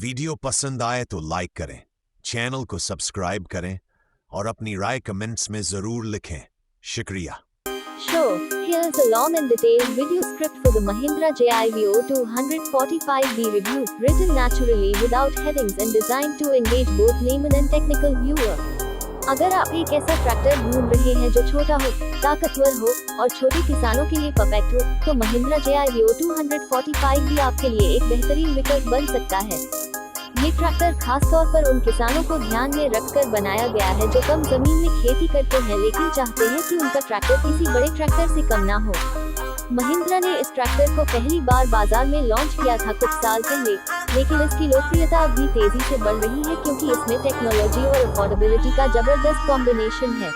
Video पसंद आए तो लाइक करें, चैनल को सब्सक्राइब करें और अपनी राय कमेंट्स में जरूर लिखें। शुक्रिया। Sure, here's a long and detailed video script for the Mahindra JIVO 245D review, written naturally without headings and designed to engage both layman and technical viewer. अगर आप एक ऐसा ट्रैक्टर ढूंढ रहे हैं जो छोटा हो, ताकतवर हो और छोटे किसानों के लिए परफेक्ट हो, तो महिंद्रा JIVO 245D आपके लिए एक बेहतरीन विकल्प बन सकता है। ये ट्रैक्टर खास तौर पर उन किसानों को ध्यान में रखकर बनाया गया है जो कम जमीन में खेती करते हैं लेकिन चाहते हैं कि उनका ट्रैक्टर किसी बड़े ट्रैक्टर से कम ना हो। महिंद्रा ने इस ट्रैक्टर को पहली बार बाजार में लॉन्च किया था कुछ साल पहले, लेकिन इसकी लोकप्रियता अभी तेजी से बढ़ रही है क्योंकि इसमें टेक्नोलॉजी और अफोर्डेबिलिटी का जबरदस्त कॉम्बिनेशन है।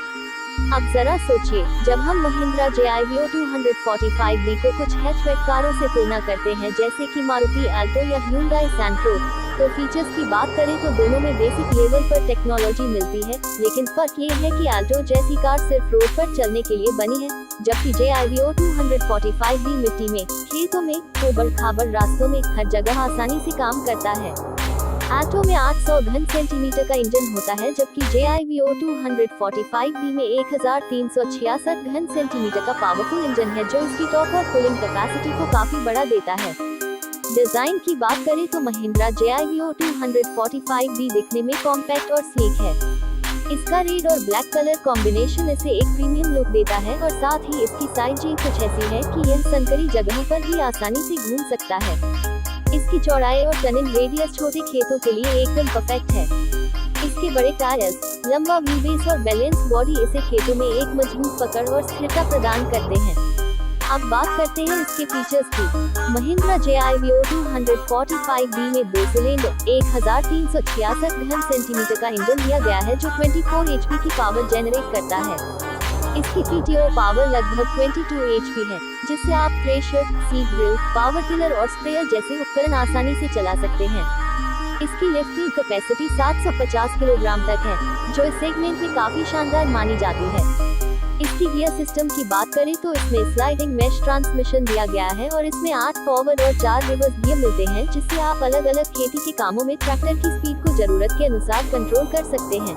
अब जरा सोचिए, जब हम महिंद्रा JIVO 245D को कुछ हैचबैक कारों से तुलना करते हैं जैसे कि मारुति अल्टो या Hyundai सैंट्रो, तो फीचर्स की बात करें तो दोनों में बेसिक लेवल पर टेक्नोलॉजी मिलती है, लेकिन फर्क ये है कि अल्टो जैसी कार सिर्फ रोड पर चलने के लिए बनी है, जबकि JIVO 245D मिट्टी में, खेतों में, ऊबड़-खाबड़ रास्तों में हर जगह आसानी से काम करता है। अल्टो में 800 घन सेंटीमीटर का इंजन होता है, जबकि JIVO 245D में 1366 घन सेंटीमीटर का पावरफुल इंजन है जो इसकी टॉप और कूलिंग कैपेसिटी को काफी बढ़ा देता है। डिजाइन की बात करें तो महिंद्रा JIVO 245D दिखने में कॉम्पैक्ट और स्लीक है। इसका रेड और ब्लैक कलर कॉम्बिनेशन इसे एक प्रीमियम लुक देता है और साथ ही इसकी साइजिंग कुछ ऐसी है कि यह संकरी जगहों पर भी आसानी से घूम सकता है। इसकी चौड़ाई और टर्निंग रेडियस छोटे खेतों के लिए एकदम परफेक्ट है। इसके बड़े टायर्स, लंबा व्हीलबेस और बैलेंस बॉडी इसे खेतों में एक मजबूत पकड़ और स्थिरता प्रदान करते हैं। अब बात करते हैं इसके फीचर्स की। महिंद्रा JIVO 245D में 2 सिलेंडर 1366 घन सेंटीमीटर का इंजन दिया गया है जो 24 HP की पावर जनरेट करता है। इसकी PTO पावर लगभग 22 HP है, जिससे आप thresher, seed drill, power tiller और स्प्रेयर जैसे उपकरण आसानी से चला सकते हैं। इसकी लिफ्टिंग कैपेसिटी 750 किलोग्राम तक है, जो इस सेगमेंट में काफी शानदार मानी जाती है। इसकी गियर सिस्टम की बात करें तो इसमें स्लाइडिंग मैश ट्रांसमिशन दिया गया है और इसमें 8 फॉरवर्ड और 4 रिवर्स गियर मिलते हैं, जिससे आप अलग अलग खेती के कामों में ट्रैक्टर की स्पीड को जरूरत के अनुसार कंट्रोल कर सकते हैं।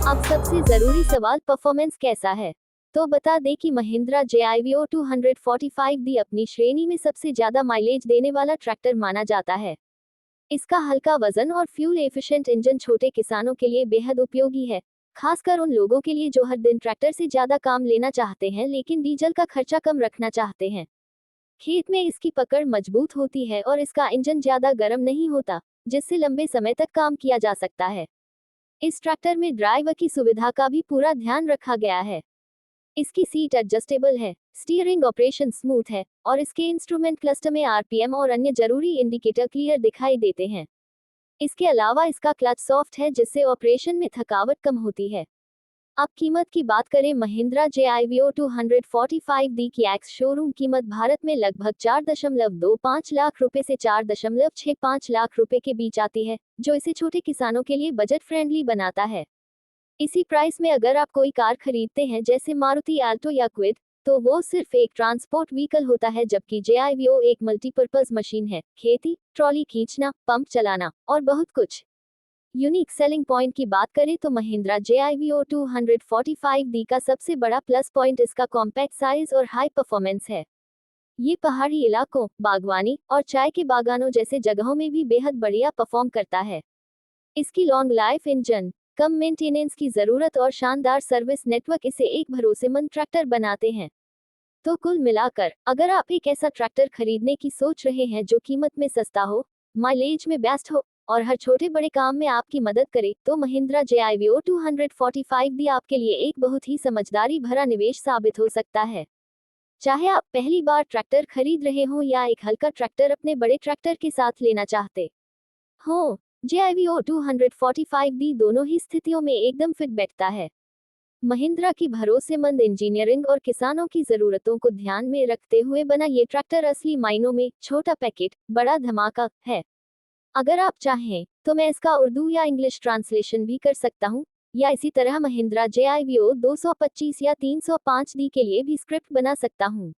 अब सबसे जरूरी सवाल, परफॉर्मेंस कैसा है? तो बता दें कि महिंद्रा JIVO 245D अपनी श्रेणी में सबसे ज्यादा माइलेज देने वाला ट्रैक्टर माना जाता है। इसका हल्का वजन और फ्यूल एफिशिएंट इंजन छोटे किसानों के लिए बेहद उपयोगी है, खासकर उन लोगों के लिए जो हर दिन ट्रैक्टर से ज्यादा काम लेना चाहते हैं लेकिन डीजल का खर्चा कम रखना चाहते हैं। खेत में इसकी पकड़ मजबूत होती है और इसका इंजन ज्यादा गर्म नहीं होता, जिससे लंबे समय तक काम किया जा सकता है। इस ट्रैक्टर में ड्राइवर की सुविधा का भी पूरा ध्यान रखा गया है। इसकी सीट एडजस्टेबल है, स्टीयरिंग ऑपरेशन स्मूथ है और इसके इंस्ट्रूमेंट क्लस्टर में RPM और अन्य जरूरी इंडिकेटर क्लियर दिखाई देते हैं। इसके अलावा इसका क्लच सॉफ्ट है, जिससे ऑपरेशन में थकावट कम होती है। अब कीमत की बात करें, महिंद्रा JIVO 245D की एक्स शोरूम कीमत भारत में लगभग 4.25 लाख रुपए से 4.65 लाख रुपए के बीच आती है, जो इसे छोटे किसानों के लिए बजट फ्रेंडली बनाता है। इसी प्राइस में अगर आप कोई कार खरीदते हैं जैसे मारुति अल्टो या क्विड, तो वो सिर्फ एक ट्रांसपोर्ट व्हीकल होता है, जबकि JIVO एक मल्टीपर्पज मशीन है, खेती, ट्रॉली खींचना, पंप चलाना और बहुत कुछ। यूनिक सेलिंग पॉइंट की बात करें तो महिंद्रा JIVO 245D का सबसे बड़ा प्लस पॉइंट इसका कॉम्पैक्ट साइज और हाई परफॉर्मेंस है। ये पहाड़ी इलाकों, बागवानी और चाय के बागानों जैसे जगहों में भी बेहद बढ़िया परफॉर्म करता है। इसकी लॉन्ग लाइफ इंजन, कम मेंटेनेंस की जरूरत और शानदार सर्विस नेटवर्क इसे एक भरोसेमंद ट्रैक्टर बनाते हैं। तो कुल मिलाकर, अगर आप एक ऐसा ट्रैक्टर खरीदने की सोच रहे हैं जो कीमत में सस्ता हो, माइलेज में बेस्ट हो और हर छोटे बड़े काम में आपकी मदद करे, तो महिंद्रा JIVO 245D आपके लिए एक बहुत ही समझदारी भरा निवेश साबित हो सकता है। चाहे आप पहली बार ट्रैक्टर खरीद रहे हो या एक हल्का ट्रैक्टर अपने बड़े ट्रैक्टर के साथ लेना चाहते हो, JIVO 245D दोनों ही स्थितियों में एकदम फिट बैठता है। महिंद्रा की भरोसेमंद इंजीनियरिंग और किसानों की जरूरतों को ध्यान में रखते हुए बना ये ट्रैक्टर असली मायनों में छोटा पैकेट, बड़ा धमाका है। अगर आप चाहें तो मैं इसका उर्दू या इंग्लिश ट्रांसलेशन भी कर सकता हूँ, या इसी तरह महिंद्रा JIVO 225 या 305D के लिए भी स्क्रिप्ट बना सकता हूँ।